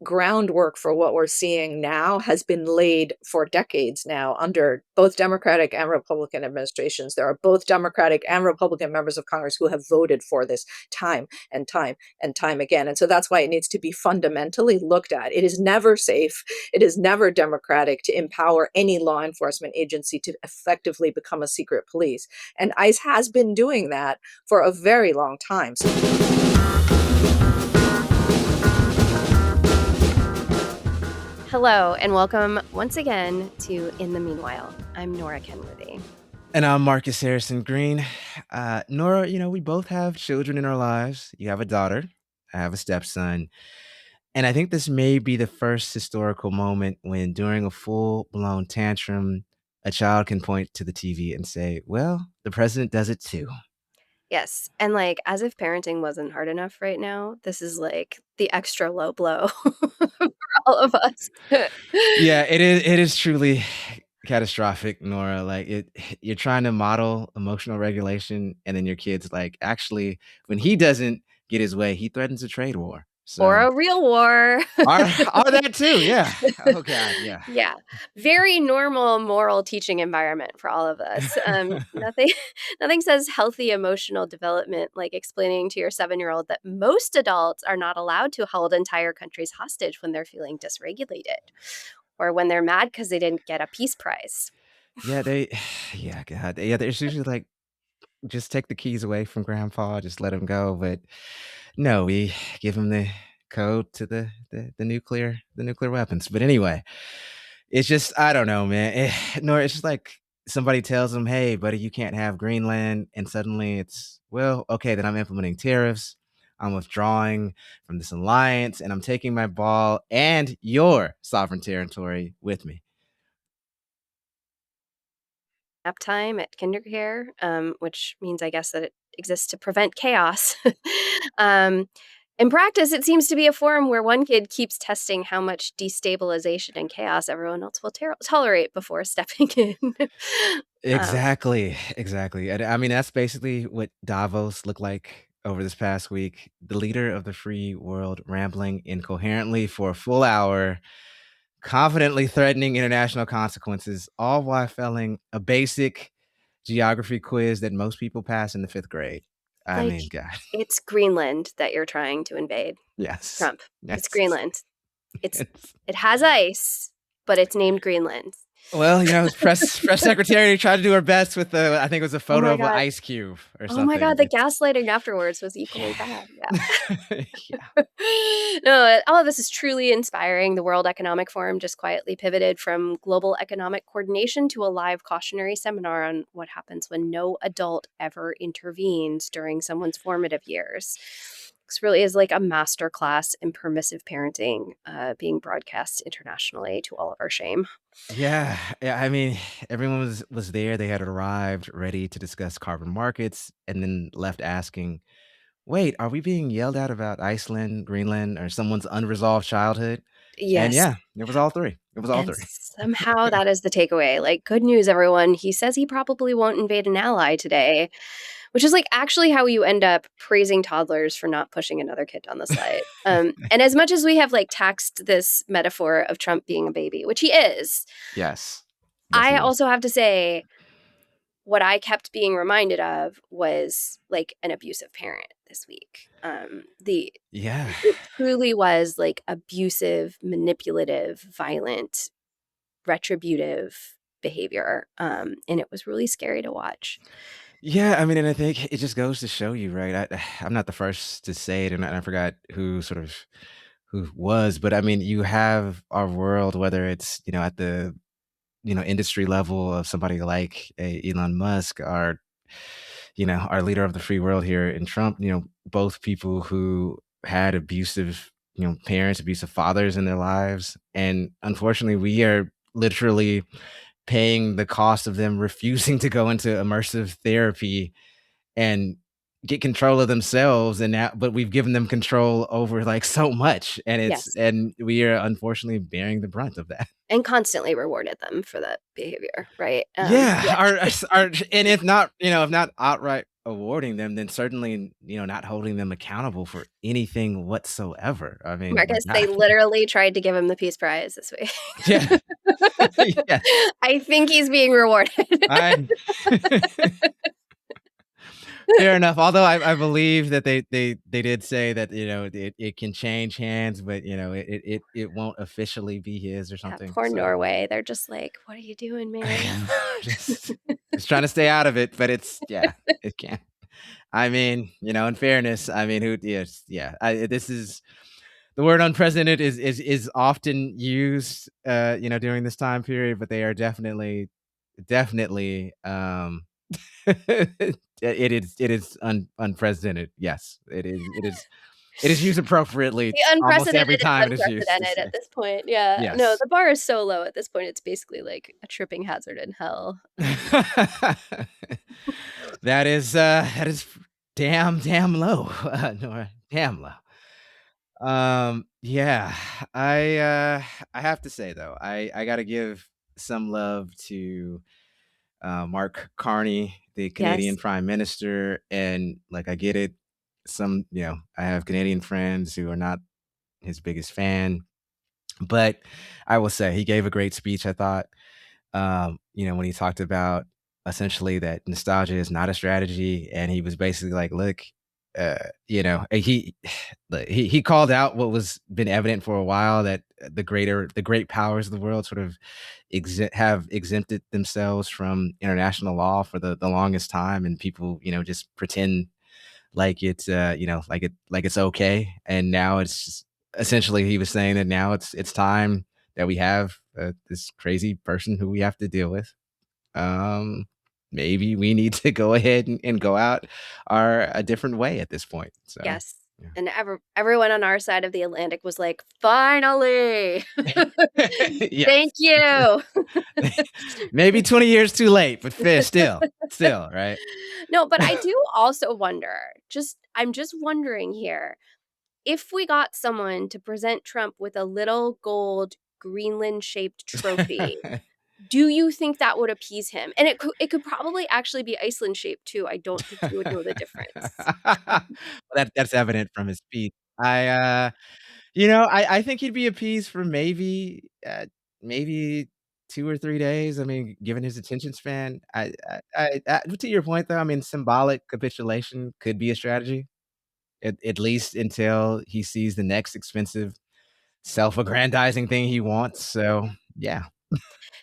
groundwork for what we're seeing now has been laid for decades now under both Democratic and Republican administrations. There are both Democratic and Republican members of Congress who have voted for this time and time and time again. And so that's why it needs to be fundamentally looked at. It is never safe. It is never democratic to empower any law enforcement agency to effectively become a secret police. And ICE has been doing that for a very long time. Hello, and welcome once again to In the Meanwhile. I'm Nora Kenworthy. And I'm Marcus Harrison Green. Nora, we both have children in our lives. You have a daughter. I have a stepson. And I think this may be the first historical moment when, during a full-blown tantrum, a child can point to the TV and say, well, the president does it too. Yes, and as if parenting wasn't hard enough right now, this is the extra low blow for all of us. Yeah, it is truly catastrophic, Nora. You're trying to model emotional regulation, and then your kid's actually, when he doesn't get his way, he threatens a trade war. Or a real war. Are that too? Yeah. Oh God, yeah. Yeah. Very normal moral teaching environment for all of us. Nothing says healthy emotional development like explaining to your 7-year-old that most adults are not allowed to hold entire countries hostage when they're feeling dysregulated or when they're mad because they didn't get a peace prize. Yeah, God. Yeah, there's usually just take the keys away from grandpa, just let him go. But no, we give him the code to the nuclear weapons. But anyway, it's just, I don't know, man. Nor it's just like somebody tells him, hey, buddy, you can't have Greenland. And suddenly it's, well, okay, then I'm implementing tariffs. I'm withdrawing from this alliance, and I'm taking my ball and your sovereign territory with me. Nap time at kindercare, which means, I guess, that it exists to prevent chaos. In practice, it seems to be a forum where one kid keeps testing how much destabilization and chaos everyone else will tolerate before stepping in. Exactly. And I mean, that's basically what Davos looked like over this past week. The leader of the free world rambling incoherently for a full hour, confidently threatening international consequences, all while failing a basic geography quiz that most people pass in the 5th grade. I mean, God. It's Greenland that you're trying to invade. Yes. Trump. Yes. It's Greenland. It has ice, but it's named Greenland. Well, press secretary tried to do her best with I think it was a photo of an ice cube or something. Oh my God, the gaslighting afterwards was equally bad. Yeah. Yeah. No, all of this is truly inspiring. The World Economic Forum just quietly pivoted from global economic coordination to a live cautionary seminar on what happens when no adult ever intervenes during someone's formative years. This really is like a masterclass in permissive parenting being broadcast internationally to all of our shame. Yeah. I mean, everyone was there. They had arrived ready to discuss carbon markets and then left asking, wait, are we being yelled at about Iceland, Greenland, or someone's unresolved childhood? Yes. And yeah, it was all three. It was all three. Somehow that is the takeaway. Good news, everyone. He says he probably won't invade an ally today, which is actually how you end up praising toddlers for not pushing another kid down the slide. And as much as we have taxed this metaphor of Trump being a baby, which he is. Yes. I also have to say, what I kept being reminded of was an abusive parent this week. It truly was abusive, manipulative, violent, retributive behavior. And it was really scary to watch. Yeah, I mean, and I think it just goes to show you, right? I'm not the first to say it, and I forgot who was, but I mean, you have our world, whether it's at the industry level of somebody like Elon Musk, our leader of the free world here in Trump, both people who had abusive, parents, abusive fathers in their lives. And unfortunately, we are literally paying the cost of them refusing to go into immersive therapy and get control of themselves. But we've given them control over so much. And and we are unfortunately bearing the brunt of that. And constantly rewarded them for that behavior, right? And if not outright awarding them, then certainly, not holding them accountable for anything whatsoever. I mean, like, Marcus, they literally tried to give him the Peace Prize this week. yeah, yes, I think he's being rewarded. I fair enough. Although I believe that they did say that, it can change hands, but, it won't officially be his or Yeah, something, poor so Norway. They're just like, "What are you doing, man?" just just trying to stay out of it, but it's yeah, it can. I mean, in fairness, I mean, who yes, yeah, this is the word unprecedented is often used, during this time period, but they are definitely, it is unprecedented. Yes, it is used appropriately The almost every unprecedented is time it is used. unprecedented at this point, yeah. No, Yes. the bar is so low at this point, it's basically like a tripping hazard in hell. That is damn low, Nora, damn low. Yeah, I uh, I have to say though, I gotta give some love to Mark Carney, the Canadian Yes. Prime Minister, and like I get it. I have Canadian friends who are not his biggest fan, but I will say he gave a great speech. I thought, when he talked about essentially that nostalgia is not a strategy, and he was basically like, "Look, he he called out what was been evident for a while that the great powers of the world sort of have exempted themselves from international law for the longest time, and people, just pretend like it's like it's okay, and now it's just, essentially he was saying that now it's time that we have this crazy person who we have to deal with. um Maybe we need to go ahead and go out our a different way at this point, so Yes. And everyone on our side of the Atlantic was like, "Finally! yeah. Thank Yes. you." Maybe 20 years too late, but fair still, right? No, but I do also wonder, I'm just wondering here, if we got someone to present Trump with a little gold Greenland-shaped trophy, do you think that would appease him? And it could probably actually be Iceland-shaped too, I don't think you would know the difference. That's evident from his speech. I think he'd be appeased for maybe 2 or 3 days. I mean, given his attention span, to your point, though, I mean, symbolic capitulation could be a strategy, at least until he sees the next expensive, self-aggrandizing thing he wants, so, yeah.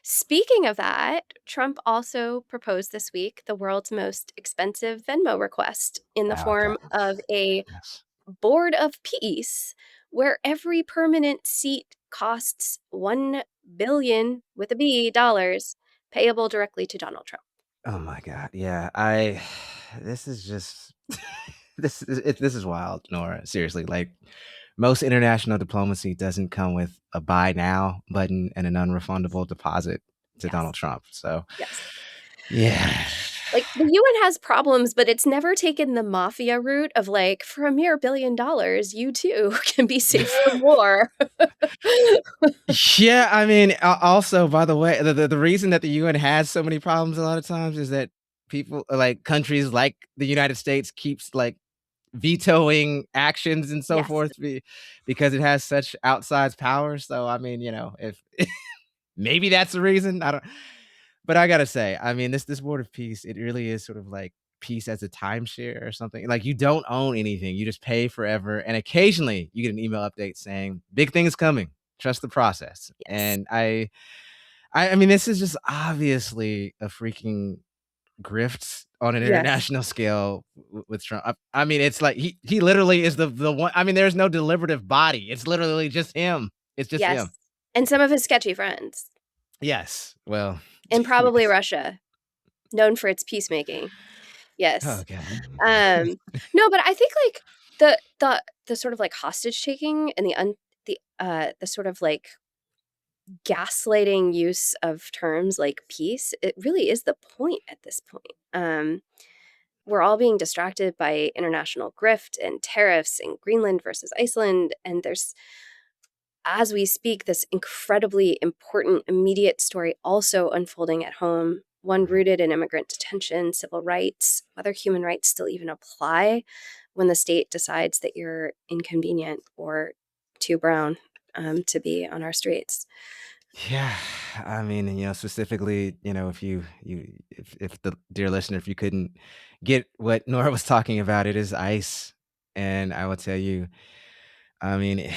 Speaking of that, Trump also proposed this week the world's most expensive Venmo request in the Oh, okay. form of a Yes. board of peace where every permanent seat costs 1 billion with a B dollars payable directly to Donald Trump. Oh my god, yeah, this is just this is wild, Nora, seriously, like, most international diplomacy doesn't come with a buy now button and an unrefundable deposit to Yes. Donald Trump, so, Yes. yeah. Like the UN has problems, but it's never taken the mafia route of like, for a mere $1 billion, you too can be safe from war. Yeah, I mean, also, by the way, the reason that the UN has so many problems a lot of times is that like, countries like the United States keeps, like, vetoing actions and so Yes. forth because it has such outsized power, so, I mean, if maybe that's the reason, I don't but I gotta say, I mean, this Board of Peace, it really is sort of like peace as a timeshare or something, like, you don't own anything, you just pay forever, and occasionally, you get an email update saying, "Big thing is coming, trust the process," Yes. and I mean, this is just obviously a freaking grift on an Yes. international scale with Trump. I mean, it's like he literally is the one. I mean, there's no deliberative body. It's literally just him. It's just Yes. him. And some of his sketchy friends. Yes. Well, And probably yes. Russia, known for its peacemaking. Oh Yes. god. Um, no, but I think, like, the sort of, like, hostage taking and the sort of, like, gaslighting use of terms like peace, it really is the point at this point. We're all being distracted by international grift and tariffs and Greenland versus Iceland, and there's, as we speak, this incredibly important immediate story also unfolding at home one rooted in immigrant detention, civil rights, whether human rights still even apply when the state decides that you're inconvenient or too brown to be on our streets. Yeah, I mean, specifically, if the dear listener, if you couldn't get what Nora was talking about, it is ICE, and I will tell you, I mean,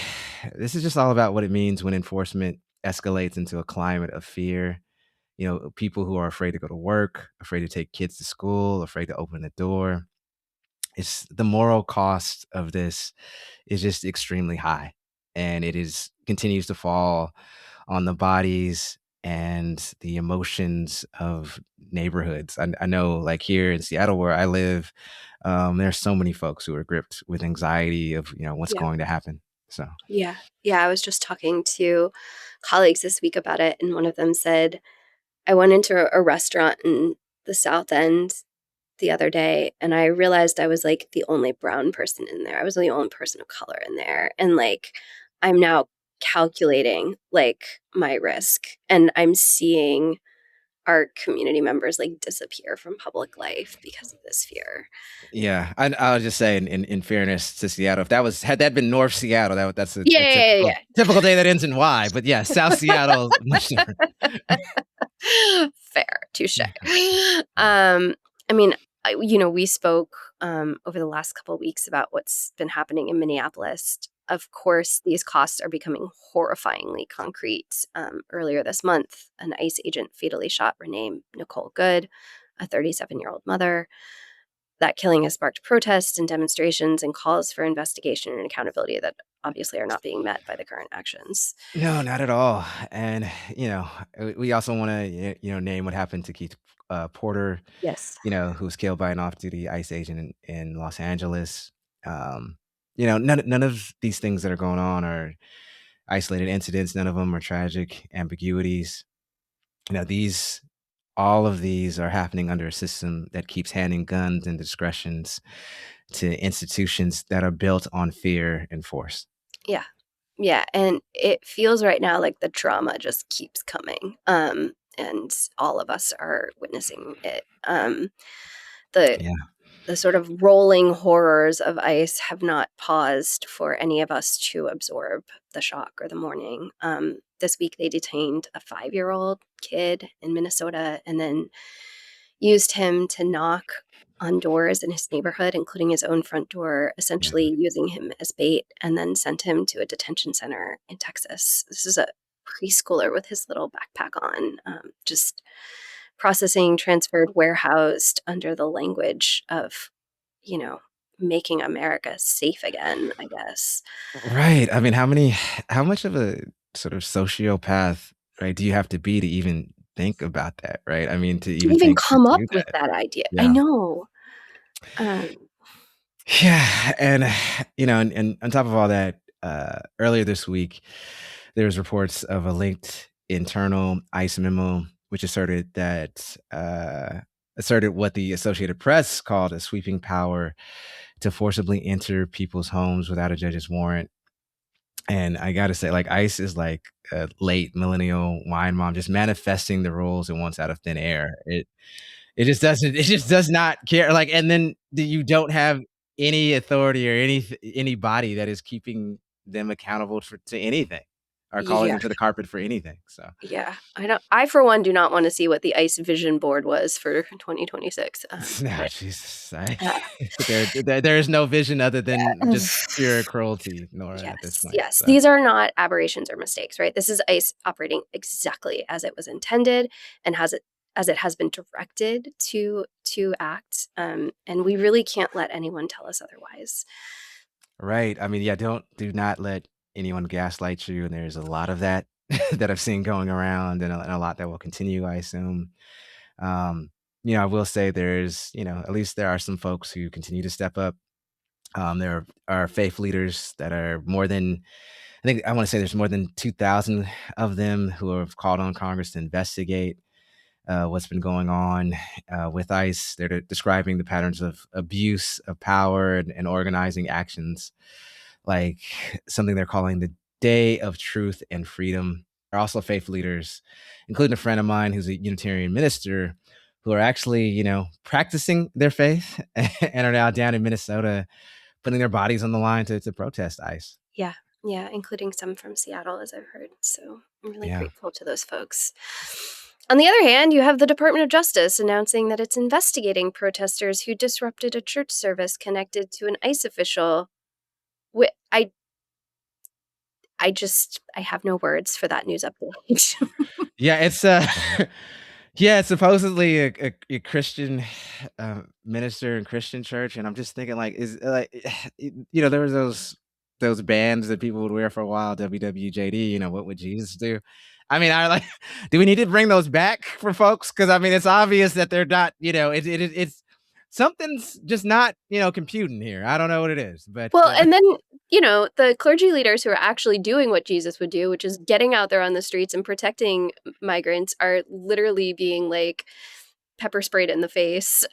this is just all about what it means when enforcement escalates into a climate of fear. People who are afraid to go to work, afraid to take kids to school, afraid to open the door. It's the moral cost of this is just extremely high, and it is continues to fall on the bodies and the emotions of neighborhoods. I know, like here in Seattle, where I live, there's so many folks who are gripped with anxiety of what's Yeah. going to happen. So Yeah. Yeah. I was just talking to colleagues this week about it, and one of them said, I went into a restaurant in the South End the other day, and I realized I was like the only brown person in there. I was the only person of color in there. And like, I'm now calculating like my risk, and I'm seeing our community members like disappear from public life because of this fear. yeah, I was just saying, in fairness to Seattle, if that was had that been North Seattle, that's Yeah, a yeah, typical day that ends in Y. But yeah, South Seattle, much different. yeah. Fair, touche. Yeah. I mean, we spoke over the last couple of weeks about what's been happening in Minneapolis. Of course, these costs are becoming horrifyingly concrete. Earlier this month, an ICE agent fatally shot Renee Nicole Good, a 37-year-old mother. That killing has sparked protests and demonstrations and calls for investigation and accountability that obviously are not being met by the current actions. No, not at all. And we also want to name what happened to Keith Porter, Yes. who was killed by an off-duty ICE agent in Los Angeles. Um, none of these things that are going on are isolated incidents. None of them are tragic ambiguities. These all of these are happening under a system that keeps handing guns and discretions to institutions that are built on fear and force. Yeah. Yeah, and it feels right now like the drama just keeps coming, and all of us are witnessing it. The Yeah. the sort of rolling horrors of ICE have not paused for any of us to absorb the shock or the mourning. This week, they detained a 5-year-old kid in Minnesota and then used him to knock on doors in his neighborhood, including his own front door, Yeah. essentially using him as bait, and then sent him to a detention center in Texas. This is a preschooler with his little backpack on, just processing, transferred, warehoused under the language of, you know, making America safe again, I guess. Right. I mean, how much of a sort of sociopath, right, do you have to be to even think about that, right? I mean, to To even even think to come up do with that. that idea. I Yeah. know. Um, Yeah, and, and on top of all that, earlier this week, there was reports of a linked internal ICE memo, which asserted what the Associated Press called a sweeping power to forcibly enter people's homes without a judge's warrant. And I gotta say, like, ICE is like a late millennial wine mom, just manifesting the rules it wants out of thin air. It just does not care, like, and then you don't have any authority or any body that is keeping them accountable to anything or calling yeah. them to the carpet for anything, so Yeah, I for one do not want to see what the ICE vision board was for 2026. no, But Jesus, uh, there is no vision other than uh, just pure cruelty, Nora, at this yes, point, yes, so these are not aberrations or mistakes, right? This is ICE operating exactly as it was intended and as it has been directed to act. And we really can't let anyone tell us otherwise. right, I mean, yeah, do not let anyone gaslight you, and there's a lot of that that I've seen going around and a lot that will continue, I assume. Um, I will say there's, at least there are some folks who continue to step up. There are faith leaders that are more than, I think I want to say there's more than 2,000 of them who have called on Congress to investigate what's been going on with ICE. They're describing the patterns of abuse of power and organizing actions, like something they're calling the Day of Truth and Freedom. There are also faith leaders, including a friend of mine who's a Unitarian minister, who are actually, practicing their faith and are now down in Minnesota putting their bodies on the line to protest ICE. Yeah. Yeah, including some from Seattle, as I've heard. So I'm really Yeah. grateful to those folks. On the other hand, you have the Department of Justice announcing that it's investigating protesters who disrupted a church service connected to an ICE official. I I have no words for that news update. Yeah, it's yeah, it's supposedly a Christian minister in Christian church, and I'm just thinking like, is like, there was those bands that people would wear for a while, WWJD. What would Jesus do? I mean, I like, do we need to bring those back for folks? Because I mean, it's obvious that they're not. It's something's just not computing here. I don't know what it is, but Well, and then, the clergy leaders who are actually doing what Jesus would do, which is getting out there on the streets and protecting migrants, are literally being like pepper sprayed in the face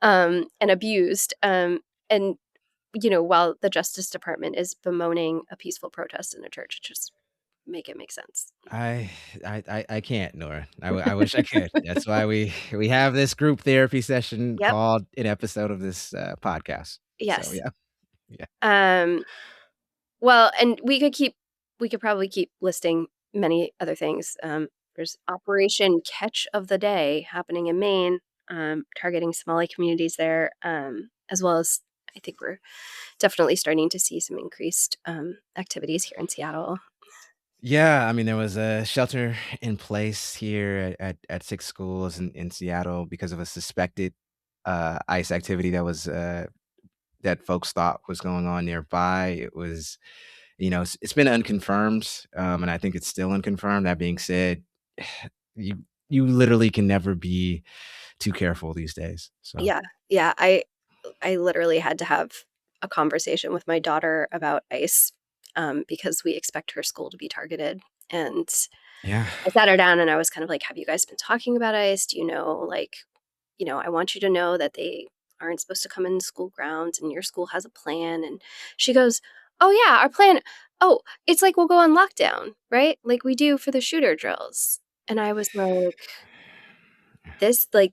and abused. And while the Justice Department is bemoaning a peaceful protest in a church, just make it make sense. I can't, Nora. I wish I could. That's why we have this group therapy session Yep. called an episode of this podcast. So Yes. yeah, yeah, Um, well, and we could probably keep listing many other things. There's Operation Catch of the Day happening in Maine, targeting Somali communities there, as well as I think we're definitely starting to see some increased activities here in Seattle. yeah. I mean, there was a shelter in place here at 6 schools in Seattle because of a suspected ICE activity that folks thought was going on nearby. It was, it's been unconfirmed, and I think it's still unconfirmed. That being said, you you literally can never be too careful these days. So Yeah, yeah. I literally had to have a conversation with my daughter about ICE because we expect her school to be targeted. And yeah, I sat her down and I was kind of like, "Have you guys been talking about ICE? Do you know, I want you to know that they aren't supposed to come in school grounds and your school has a plan." And she goes, "Oh, yeah, our plan. Oh, it's like we'll go on lockdown, right? Like we do for the shooter drills." And I was like,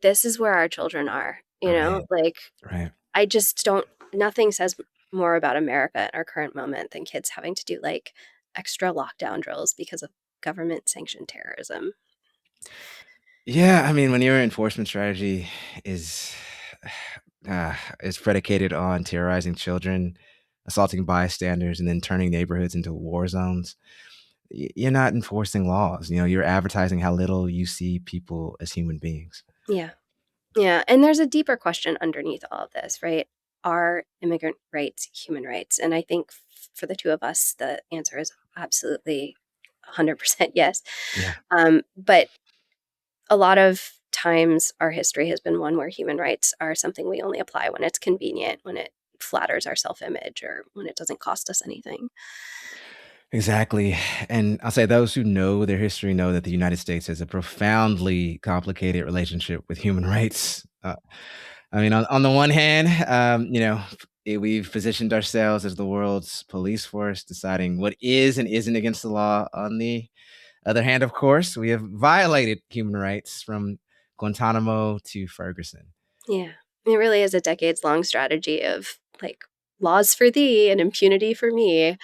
this is where our children are, right, Like, right. I just don't nothing says more about America in our current moment than kids having to do, like, extra lockdown drills because of government-sanctioned terrorism. Yeah, I mean, when your enforcement strategy is is predicated on terrorizing children, assaulting bystanders, and then turning neighborhoods into war zones, you're not enforcing laws. You're advertising how little you see people as human beings. Yeah. Yeah, and there's a deeper question underneath all of this, right? Are immigrant rights human rights? And I think for the two of us, the answer is absolutely 100% yes. Yeah. But a lot of times our history has been one where human rights are something we only apply when it's convenient, when it flatters our self-image, or when it doesn't cost us anything. Exactly. And I'll say those who know their history know that the United States has a profoundly complicated relationship with human rights. I mean, on the one hand, we've positioned ourselves as the world's police force, deciding what is and isn't against the law. On the other hand, of course, we have violated human rights from Guantanamo to Ferguson. Yeah. It really is a decades long strategy of like laws for thee and impunity for me.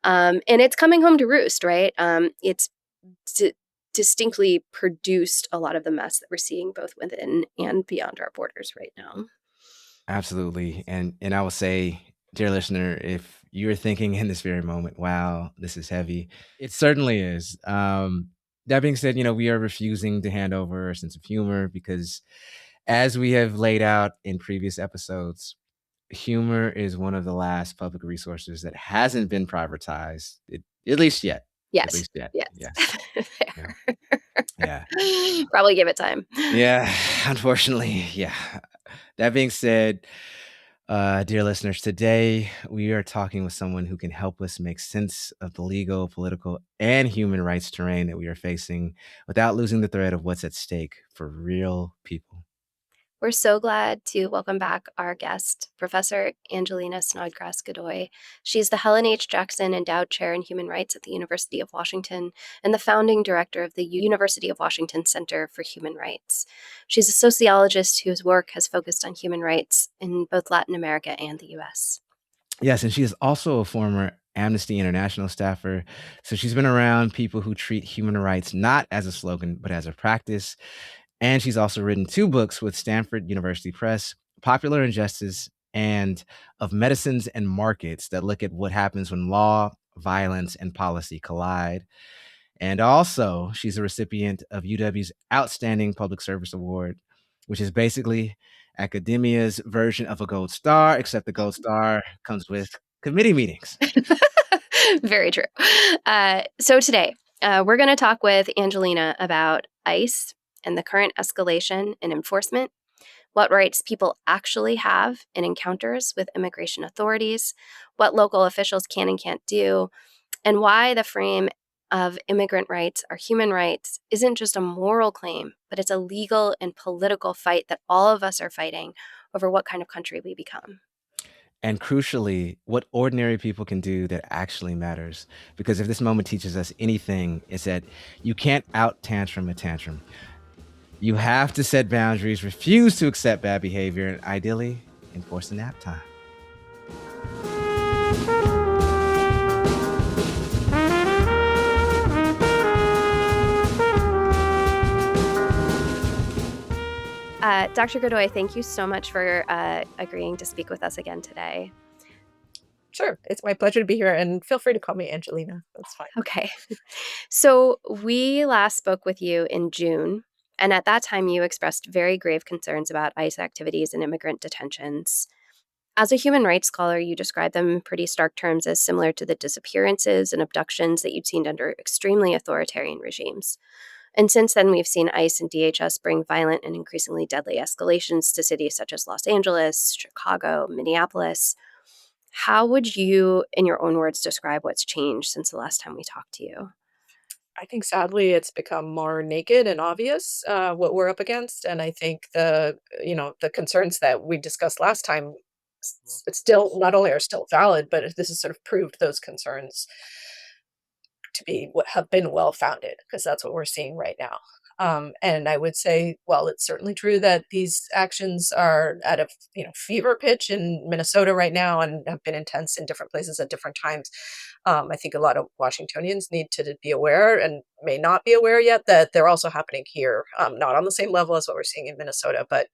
And it's coming home to roost, right? It's di- distinctly produced a lot of the mess that we're seeing both within and beyond our borders right now. Absolutely. And I will say, dear listener, if you're thinking in this very moment, wow, this is heavy, it certainly is. That being said, we are refusing to hand over a sense of humor because, as we have laid out in previous episodes, humor is one of the last public resources that hasn't been privatized, at least yet. At Yes. least yet. Yes. Yes. Yeah. Yeah. Probably give it time. Yeah. Unfortunately, yeah. That being said, dear listeners, today we are talking with someone who can help us make sense of the legal, political, and human rights terrain that we are facing without losing the thread of what's at stake for real people. We're so glad to welcome back our guest, Professor Angelina Godoy. She's the Helen H. Jackson Endowed Chair in Human Rights at the University of Washington and the founding director of the University of Washington Center for Human Rights. She's a sociologist whose work has focused on human rights in both Latin America and the U.S. Yes, and she is also a former Amnesty International staffer. So she's been around people who treat human rights not as a slogan, but as a practice. And she's also written 2 books with Stanford University Press, Popular Injustice and Of Medicines and Markets, that look at what happens when law, violence, and policy collide. And also, she's a recipient of UW's Outstanding Public Service Award, which is basically academia's version of a gold star, except the gold star comes with committee meetings. Very true. So today, we're going to talk with Angelina about ICE and the current escalation in enforcement, what rights people actually have in encounters with immigration authorities, what local officials can and can't do, and why the frame of immigrant rights are human rights isn't just a moral claim, but it's a legal and political fight that all of us are fighting over what kind of country we become. And crucially, what ordinary people can do that actually matters. Because if this moment teaches us anything, it's that you can't out tantrum a tantrum. You have to set boundaries, refuse to accept bad behavior, and ideally enforce the nap time. Dr. Godoy, thank you so much for agreeing to speak with us again today. Sure. It's my pleasure to be here, and feel free to call me Angelina. That's fine. Okay. So we last spoke with you in June, and at that time you expressed very grave concerns about ICE activities and immigrant detentions. As a human rights scholar, you describe them in pretty stark terms as similar to the disappearances and abductions that you'd seen under extremely authoritarian regimes. And since then, we've seen ICE and DHS bring violent and increasingly deadly escalations to cities such as Los Angeles, Chicago, Minneapolis. How would you, in your own words, describe what's changed since the last time we talked to you? I think sadly it's become more naked and obvious what we're up against, and I think the concerns that we discussed last time it's still not only are still valid, but this has sort of proved those concerns to be what have been well founded because that's what we're seeing right now. And I would say, well, it's certainly true that these actions are at a fever pitch in Minnesota right now and have been intense in different places at different times. I think a lot of Washingtonians need to be aware and may not be aware yet that they're also happening here, not on the same level as what we're seeing in Minnesota, but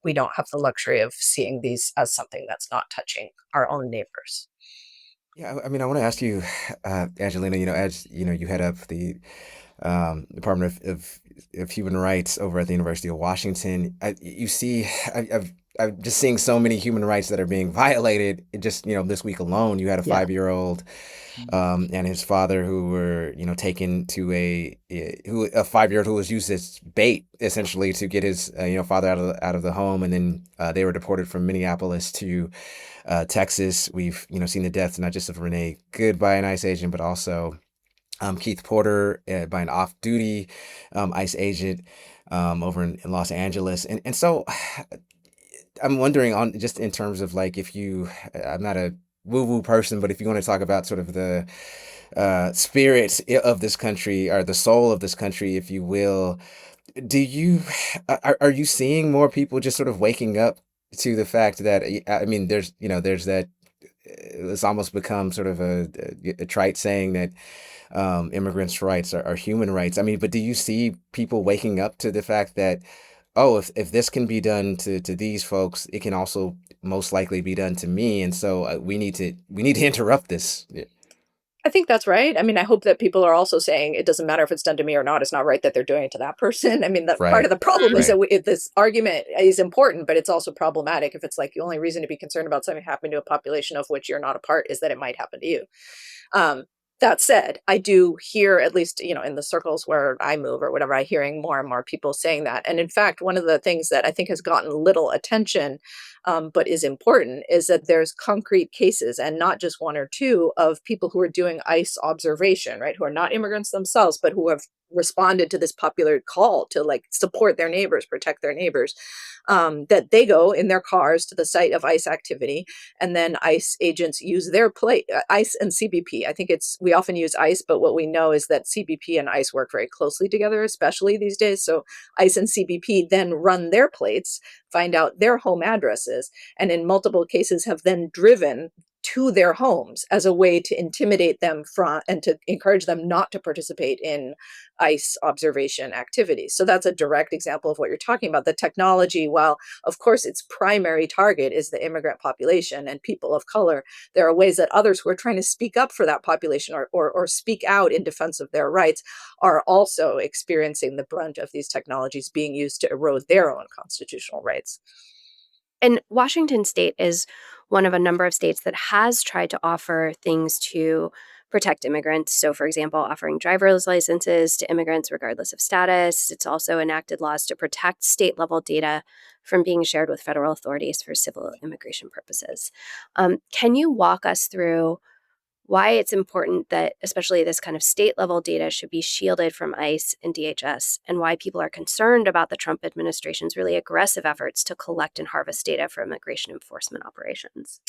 we don't have the luxury of seeing these as something that's not touching our own neighbors. Yeah, I mean, I want to ask you, Angelina, as you head up the Department of Human Rights over at the University of Washington. I'm just seeing so many human rights that are being violated. Just this week alone, you had a Yeah. 5-year-old and his father who were taken to a 5-year-old who was used as bait essentially to get his father out of the home, and then they were deported from Minneapolis to Texas. We've seen the deaths not just of Renee Good by an ICE agent, but also Keith Porter by an off-duty ICE agent over in Los Angeles. And so I'm wondering, on just in terms of like, I'm not a woo-woo person, but if you want to talk about sort of the spirit of this country, or the soul of this country, if you will, do you are you seeing more people just sort of waking up to the fact that, I mean, there's that it's almost become sort of a trite saying that immigrants' rights are human rights. I mean, but do you see people waking up to the fact that, oh, if this can be done to these folks, it can also most likely be done to me, and so we need to interrupt this. Yeah. I think that's right. I mean, I hope that people are also saying it doesn't matter if it's done to me or not. It's not right that they're doing it to that person. I mean, that part Right, of the problem is right. that this argument is important, but it's also problematic if it's like the only reason to be concerned about something happening to a population of which you're not a part is that it might happen to you. Um, that said, I do hear, at least, in the circles where I move or whatever, I hearing more and more people saying that. And in fact, one of the things that I think has gotten little attention but is important, is that there's concrete cases, and not just one or two, of people who are doing ICE observation, right? Who are not immigrants themselves, but who have responded to this popular call to like support their neighbors, protect their neighbors. That they go in their cars to the site of ICE activity, and then ICE agents use their plate, ICE and CBP. I think we often use ICE, but what we know is that CBP and ICE work very closely together, especially these days. So ICE and CBP then run their plates, find out their home addresses, and in multiple cases have then driven to their homes as a way to intimidate them from and to encourage them not to participate in ICE observation activities. So that's a direct example of what you're talking about. The technology, while of course its primary target is the immigrant population and people of color, there are ways that others who are trying to speak up for that population, or speak out in defense of their rights, are also experiencing the brunt of these technologies being used to erode their own constitutional rights. And Washington state is one of a number of states that has tried to offer things to protect immigrants. So, for example, offering driver's licenses to immigrants regardless of status. It's also enacted laws to protect state level data from being shared with federal authorities for civil immigration purposes. Can you walk us through why it's important that especially this kind of state level data should be shielded from ICE and DHS, and why people are concerned about the Trump administration's really aggressive efforts to collect and harvest data for immigration enforcement operations?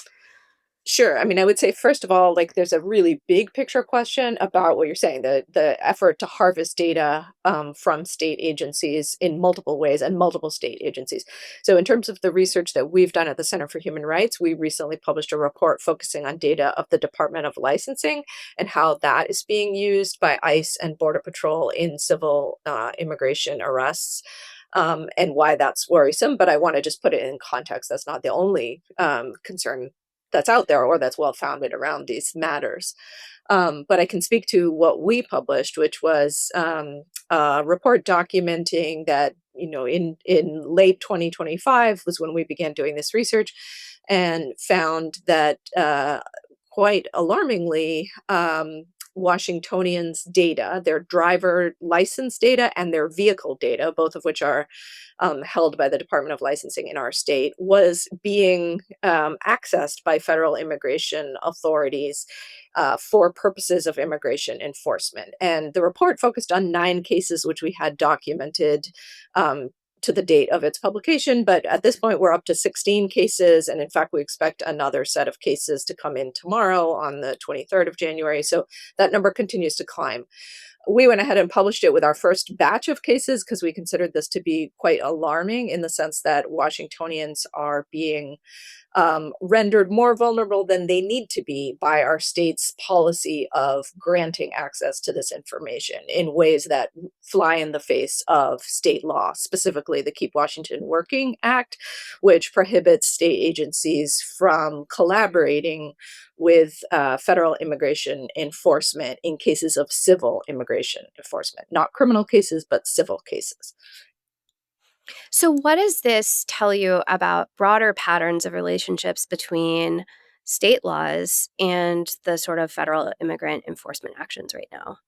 Sure. I mean, I would say first of all, like there's a really big picture question about what you're saying, the effort to harvest data from state agencies in multiple ways and multiple state agencies. So, in terms of the research that we've done at the Center for Human Rights, we recently published a report focusing on data of the Department of Licensing and how that is being used by ICE and Border Patrol in civil immigration arrests. And why that's worrisome. But I want to just put it in context. That's not the only concern that's out there or that's well founded around these matters. But I can speak to what we published, which was a report documenting that, in late 2025 was when we began doing this research, and found that quite alarmingly, Washingtonians' data, their driver license data and their vehicle data, both of which are held by the Department of Licensing in our state, was being accessed by federal immigration authorities for purposes of immigration enforcement. And the report focused on 9 cases which we had documented to the date of its publication. But at this point, we're up to 16 cases. And in fact, we expect another set of cases to come in tomorrow on the 23rd of January. So that number continues to climb. We went ahead and published it with our first batch of cases because we considered this to be quite alarming in the sense that Washingtonians are being rendered more vulnerable than they need to be by our state's policy of granting access to this information in ways that fly in the face of state law, specifically the Keep Washington Working Act, which prohibits state agencies from collaborating with federal immigration enforcement in cases of civil immigration enforcement, not criminal cases, but civil cases. So, what does this tell you about broader patterns of relationships between state laws and the sort of federal immigrant enforcement actions right now?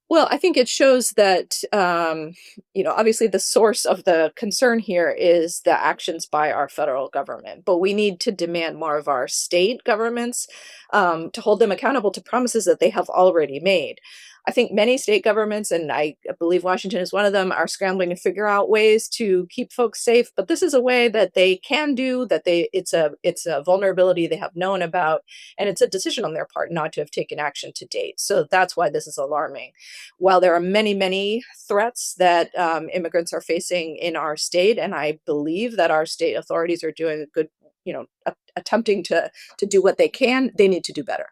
Well, I think it shows that, obviously the source of the concern here is the actions by our federal government, but we need to demand more of our state governments to hold them accountable to promises that they have already made. I think many state governments, and I believe Washington is one of them, are scrambling to figure out ways to keep folks safe. But this is a way that they can do that. It's a vulnerability they have known about, and it's a decision on their part not to have taken action to date. So that's why this is alarming. While there are many, many threats that immigrants are facing in our state, and I believe that our state authorities are doing a good, attempting to do what they can, they need to do better.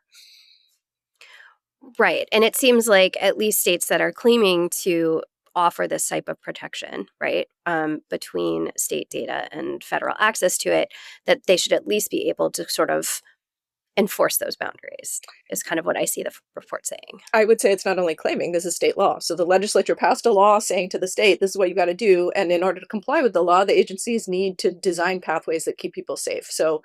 Right. And it seems like at least states that are claiming to offer this type of protection, right, between state data and federal access to it, that they should at least be able to sort of enforce those boundaries, is kind of what I see the report saying. I would say it's not only claiming, this is state law. So the legislature passed a law saying to the state, this is what you got to do. And in order to comply with the law, the agencies need to design pathways that keep people safe. So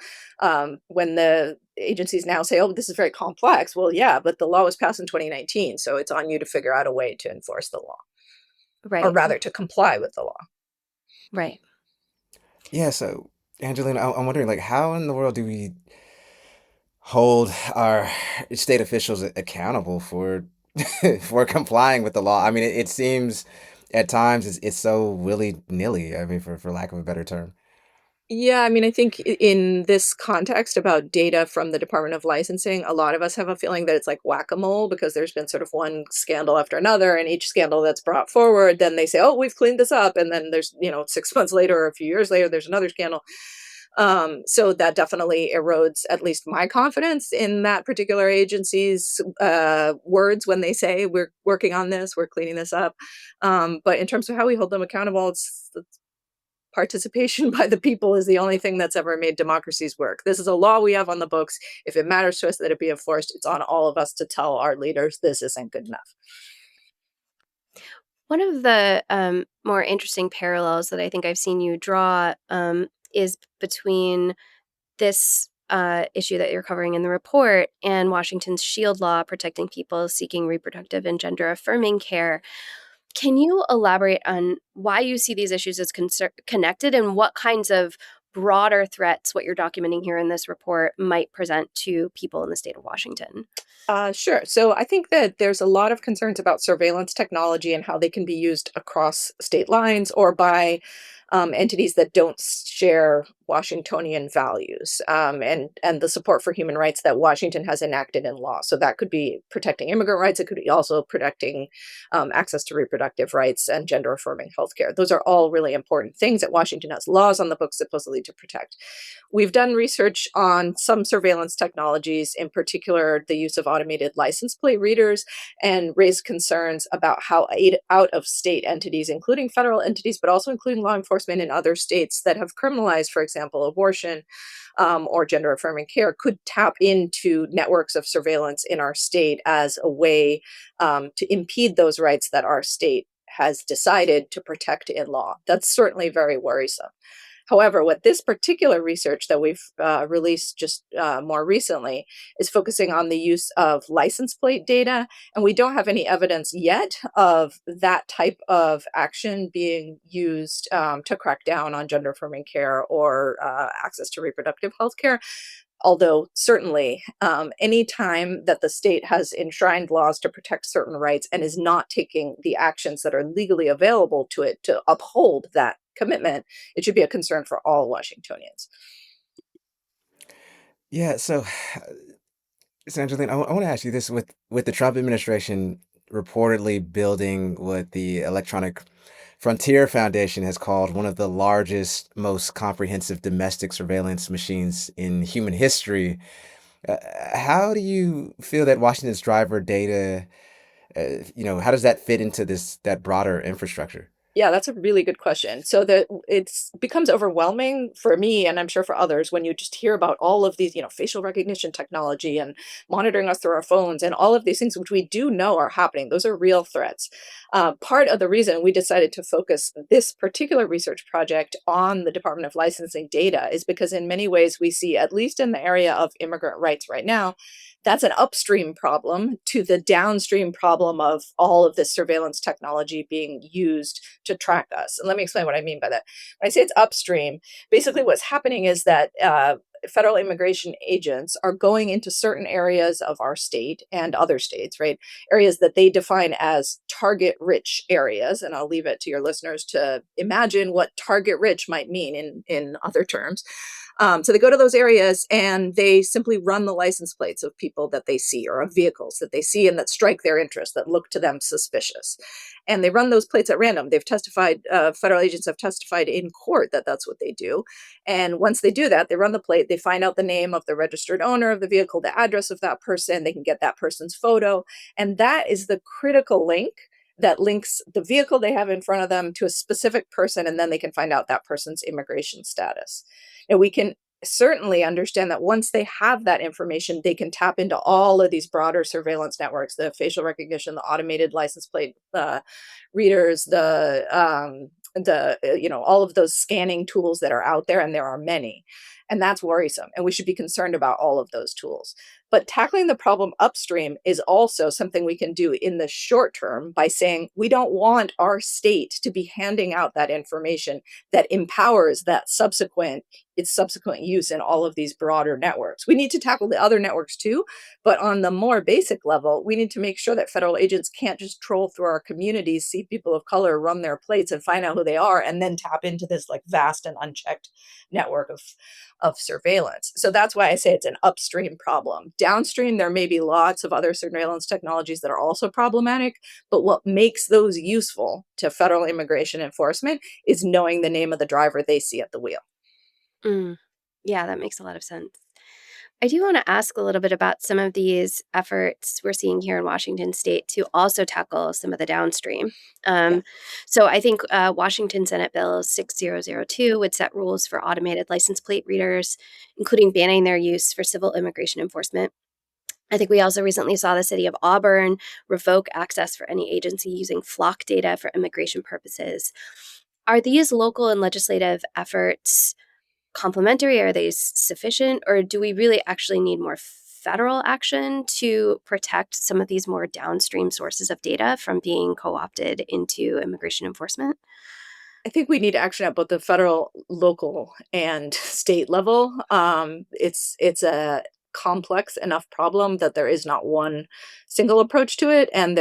when the agencies now say, oh, this is very complex, well, yeah, but the law was passed in 2019. So it's on you to figure out a way to enforce the law, or Right. rather to comply with the law. Right. Yeah, so Angelina, I'm wondering, like, how in the world do we hold our state officials accountable for for complying with the law? I mean, it seems at times it's so willy-nilly, I mean, for lack of a better term. Yeah, I mean, I think in this context about data from the Department of Licensing, a lot of us have a feeling that it's like whack-a-mole because there's been sort of one scandal after another, and each scandal that's brought forward, then they say, "Oh, we've cleaned this up," and then there's 6 months later or a few years later, there's another scandal. So that definitely erodes at least my confidence in that particular agency's words when they say we're working on this, we're cleaning this up. But in terms of how we hold them accountable, it's participation by the people is the only thing that's ever made democracies work. This is a law we have on the books. If it matters to us that it be enforced, it's on all of us to tell our leaders this isn't good enough. One of the more interesting parallels that I think I've seen you draw is between this issue that you're covering in the report and Washington's shield law protecting people seeking reproductive and gender affirming care. Can you elaborate on why you see these issues as connected and what kinds of broader threats what you're documenting here in this report might present to people in the state of Washington? Sure. So I think that there's a lot of concerns about surveillance technology and how they can be used across state lines or by entities that don't share Washingtonian values and the support for human rights that Washington has enacted in law. So that could be protecting immigrant rights. It could be also protecting access to reproductive rights and gender affirming healthcare. Those are all really important things that Washington has laws on the books supposedly to protect. We've done research on some surveillance technologies, in particular the use of automated license plate readers, and raised concerns about how out of state entities, including federal entities, but also including law enforcement in other states that have criminalized, for example, abortion or gender affirming care, could tap into networks of surveillance in our state as a way to impede those rights that our state has decided to protect in law. That's certainly very worrisome. However, what this particular research that we've released just more recently is focusing on the use of license plate data, and we don't have any evidence yet of that type of action being used to crack down on gender affirming care or access to reproductive health care. Although certainly, any time that the state has enshrined laws to protect certain rights and is not taking the actions that are legally available to it to uphold that commitment, it should be a concern for all Washingtonians. Yeah, so Angeline, I want to ask you this: with the Trump administration reportedly building what the Electronic Frontier Foundation has called one of the largest, most comprehensive domestic surveillance machines in human history, uh, how do you feel that Washington's driver data, how does that fit into that broader infrastructure? Yeah, that's a really good question. So that it's becomes overwhelming for me, and I'm sure for others, when you just hear about all of these, facial recognition technology and monitoring us through our phones and all of these things, which we do know are happening. Those are real threats. Part of the reason we decided to focus this particular research project on the Department of Licensing data is because in many ways we see, at least in the area of immigrant rights right now, that's an upstream problem to the downstream problem of all of this surveillance technology being used to track us. And let me explain what I mean by that. When I say it's upstream, basically what's happening is that federal immigration agents are going into certain areas of our state and other states, right? Areas that they define as target rich areas. And I'll leave it to your listeners to imagine what target rich might mean in other terms. So they go to those areas and they simply run the license plates of people that they see or of vehicles that they see and that strike their interest, that look to them suspicious. And they run those plates at random. They've testified, federal agents have testified in court that that's what they do. And once they do that, they run the plate, they find out the name of the registered owner of the vehicle, the address of that person, they can get that person's photo. And that is the critical link that links the vehicle they have in front of them to a specific person, and then they can find out that person's immigration status. And we can certainly understand that once they have that information, they can tap into all of these broader surveillance networks, the facial recognition, the automated license plate readers, all of those scanning tools that are out there, and there are many. And that's worrisome. And we should be concerned about all of those tools. But tackling the problem upstream is also something we can do in the short term by saying we don't want our state to be handing out that information that empowers that its subsequent use in all of these broader networks. We need to tackle the other networks too, but on the more basic level, we need to make sure that federal agents can't just troll through our communities, see people of color, run their plates, and find out who they are, and then tap into this like vast and unchecked network of surveillance. So that's why I say it's an upstream problem. Downstream, there may be lots of other surveillance technologies that are also problematic, but what makes those useful to federal immigration enforcement is knowing the name of the driver they see at the wheel. Mm. Yeah, that makes a lot of sense. I do want to ask a little bit about some of these efforts we're seeing here in Washington state to also tackle some of the downstream. Yeah. Um, so I think Washington Senate Bill 6002 would set rules for automated license plate readers, including banning their use for civil immigration enforcement. I think we also recently saw the city of Auburn revoke access for any agency using flock data for immigration purposes. Are these local and legislative efforts complementary? Are they sufficient? Or do we really actually need more federal action to protect some of these more downstream sources of data from being co opted into immigration enforcement? I think we need action at both the federal, local, and state level. It's a complex enough problem that there is not one single approach to it, and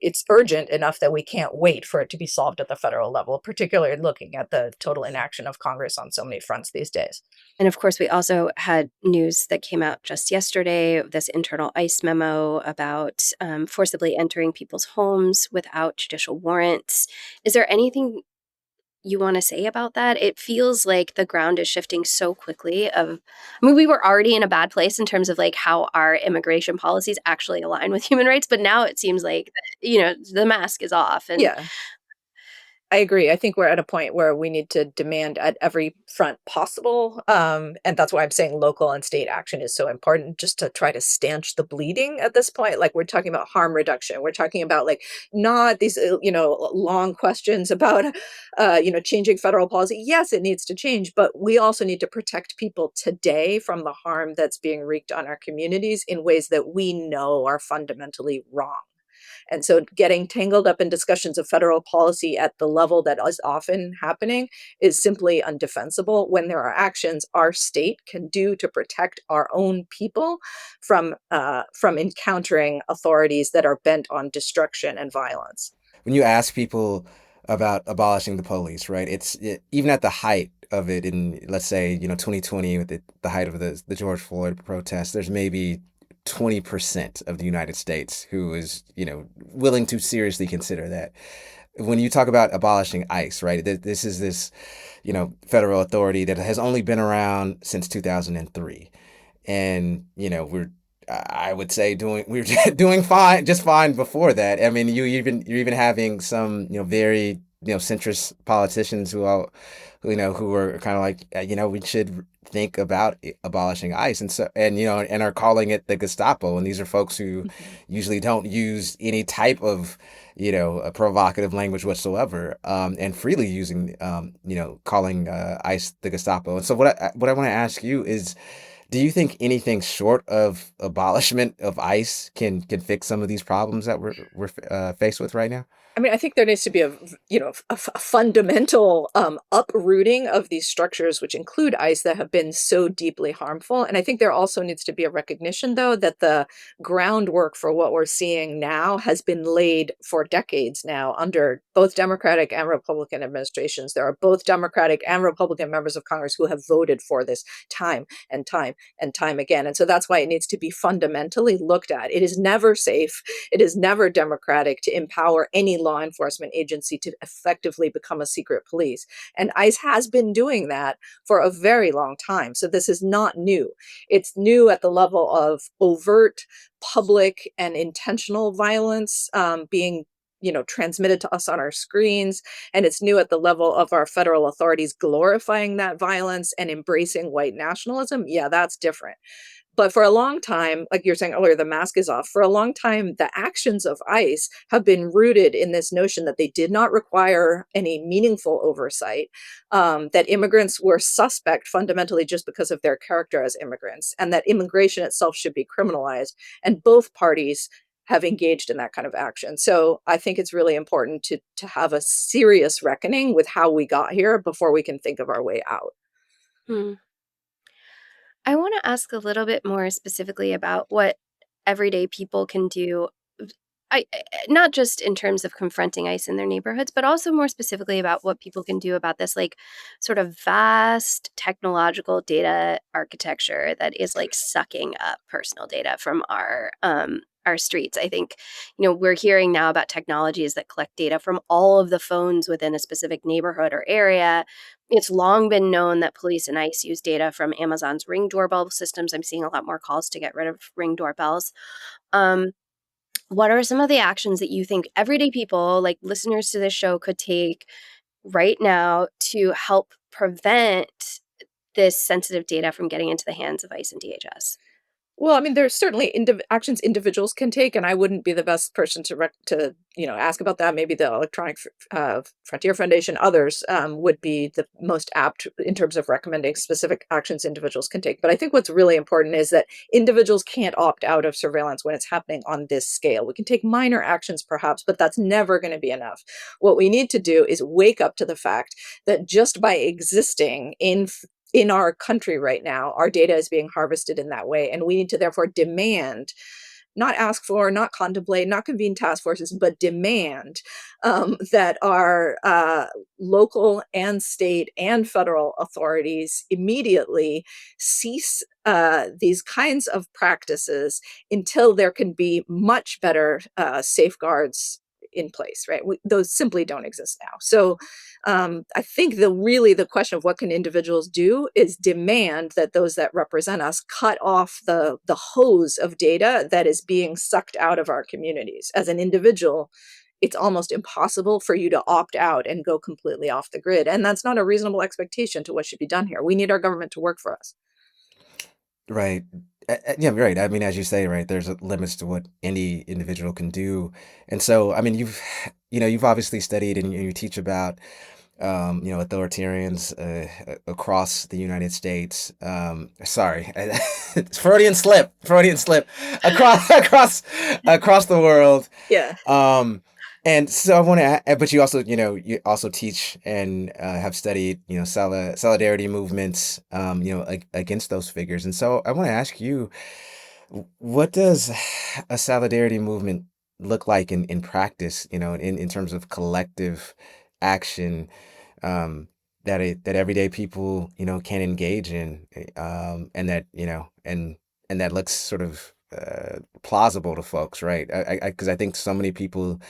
it's urgent enough that we can't wait for it to be solved at the federal level, particularly looking at the total inaction of Congress on so many fronts these days. And of course, we also had news that came out just yesterday, this internal ICE memo about forcibly entering people's homes without judicial warrants. Is there anything you want to say about that? It feels like the ground is shifting so quickly. I mean, we were already in a bad place in terms of like how our immigration policies actually align with human rights, but now it seems like, the mask is off. And Yeah. I agree. I think we're at a point where we need to demand at every front possible. And that's why I'm saying local and state action is so important just to try to stanch the bleeding at this point. Like we're talking about harm reduction. We're talking about like not these, long questions about, changing federal policy. Yes, it needs to change, but we also need to protect people today from the harm that's being wreaked on our communities in ways that we know are fundamentally wrong. And so getting tangled up in discussions of federal policy at the level that is often happening is simply undefensible when there are actions our state can do to protect our own people from encountering authorities that are bent on destruction and violence. When you ask people about abolishing the police, right? Even at the height of it in, let's say, 2020, with the height of the George Floyd protests, there's maybe 20% of the United States who is, willing to seriously consider that. When you talk about abolishing ICE, right? This is this, federal authority that has only been around since 2003. And, I would say we were doing fine, just fine before that. I mean, you're even having some, very, centrist politicians who are kind of like, we should think about abolishing ICE, and are calling it the Gestapo. And these are folks who usually don't use any type of, a provocative language whatsoever, and freely using, calling ICE the Gestapo. And so what I want to ask you is, do you think anything short of abolishment of ICE can fix some of these problems that we're faced with right now? I mean, I think there needs to be a fundamental uprooting of these structures, which include ICE, that have been so deeply harmful. And I think there also needs to be a recognition, though, that the groundwork for what we're seeing now has been laid for decades now under both Democratic and Republican administrations. There are both Democratic and Republican members of Congress who have voted for this time and time and time again. And so that's why it needs to be fundamentally looked at. It is never safe. It is never democratic to empower any law enforcement agency to effectively become a secret police. And ICE has been doing that for a very long time. So this is not new. It's new at the level of overt, public, and intentional violence being transmitted to us on our screens. And it's new at the level of our federal authorities glorifying that violence and embracing white nationalism. Yeah, that's different. But for a long time, like you're saying earlier, the mask is off. For a long time, the actions of ICE have been rooted in this notion that they did not require any meaningful oversight, that immigrants were suspect fundamentally just because of their character as immigrants, and that immigration itself should be criminalized. And both parties have engaged in that kind of action. So I think it's really important to have a serious reckoning with how we got here before we can think of our way out. Hmm. I want to ask a little bit more specifically about what everyday people can do. Not just in terms of confronting ICE in their neighborhoods, but also more specifically about what people can do about this like sort of vast technological data architecture that is like sucking up personal data from our streets. I think, we're hearing now about technologies that collect data from all of the phones within a specific neighborhood or area. It's long been known that police and ICE use data from Amazon's Ring doorbell systems. I'm seeing a lot more calls to get rid of Ring doorbells. Um, what are some of the actions that you think everyday people, like listeners to this show, could take right now to help prevent this sensitive data from getting into the hands of ICE and DHS? Well, I mean, there's certainly actions individuals can take, and I wouldn't be the best person to ask about that. Maybe the Electronic Frontier Foundation, others would be the most apt in terms of recommending specific actions individuals can take. But I think what's really important is that individuals can't opt out of surveillance when it's happening on this scale. We can take minor actions, perhaps, but that's never going to be enough. What we need to do is wake up to the fact that just by existing in our country right now, our data is being harvested in that way. And we need to therefore demand, not ask for, not contemplate, not convene task forces, but demand that our local and state and federal authorities immediately cease these kinds of practices until there can be much better safeguards in place, right? Those simply don't exist now. So I think the question of what can individuals do is demand that those that represent us cut off the hose of data that is being sucked out of our communities. As an individual, it's almost impossible for you to opt out and go completely off the grid. And that's not a reasonable expectation to what should be done here. We need our government to work for us. Right. Yeah, right. I mean, as you say, right, there's limits to what any individual can do. And so, I mean, you've obviously studied and you teach about, authoritarians across the United States. Sorry, Freudian slip across the world. Yeah. And so I want to, but you also teach and have studied, solidarity movements, against those figures. And so I want to ask you, what does a solidarity movement look like in practice, in terms of collective action, that everyday people, can engage in, and that, and that looks sort of plausible to folks, right? Because I think so many people,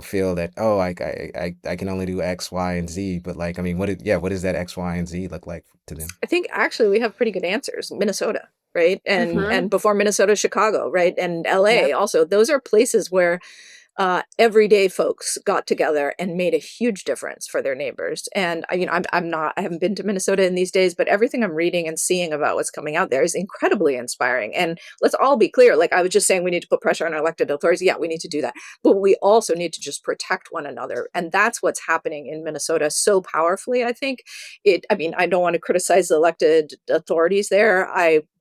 feel that, oh, I can only do X, Y, and Z, but like, I mean, what does that X, Y, and Z look like to them? I think actually we have pretty good answers. Minnesota, right? And Mm-hmm. and before Minnesota, Chicago, right? And LA Yep. also. Those are places where everyday folks got together and made a huge difference for their neighbors. And I haven't been to Minnesota in these days, but everything I'm reading and seeing about what's coming out there is incredibly inspiring. And let's all be clear, like I was just saying, we need to put pressure on our elected authorities. Yeah, we need to do that, but we also need to just protect one another. And that's what's happening in Minnesota so powerfully. I think I don't want to criticize the elected authorities there.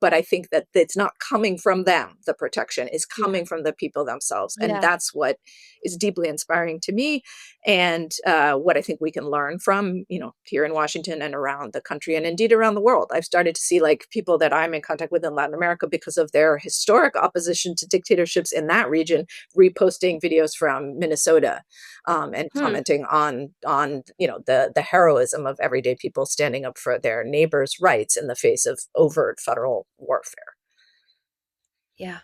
But I think that it's not coming from them. The protection is Yeah. coming from the people themselves. And Yeah. that's what is deeply inspiring to me, and what I think we can learn from, here in Washington and around the country and indeed around the world. I've started to see like people that I'm in contact with in Latin America because of their historic opposition to dictatorships in that region, reposting videos from Minnesota, and Hmm. commenting on the heroism of everyday people standing up for their neighbors' rights in the face of overt federal warfare. Yeah.